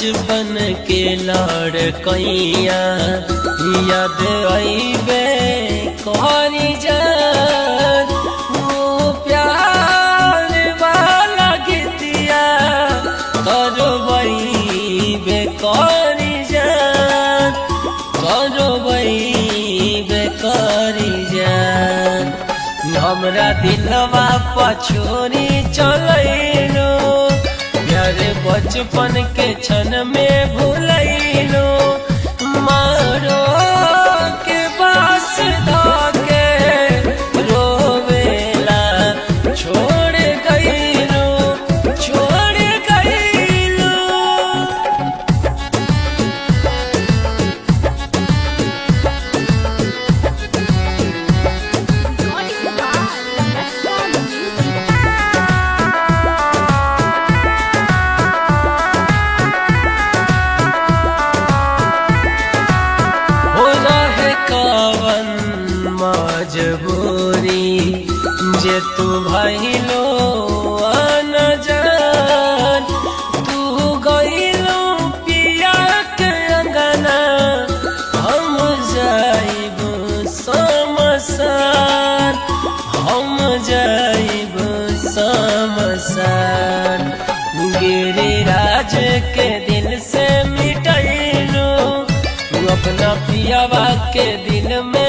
बचपन के लड़कैया याद आईबे कहरी जान वो प्यार वाला गीतिया करबैबे कहरी जान करबैबे कहरी जान। हमरा दिलवा पछोरी चलैलो प्यारे बचपन के क्षण में भूलैलो मारो के बास धाके रोवेला छोड़ गईलो छोड़ गईलो। मजबूरी जे तू भइलो न जान तू गइलो पिया के अंगना हम जाइब शमशान हम जाइब शमशान। गिरिराज के दिल से मिटैलो अपना पियावा के दिल में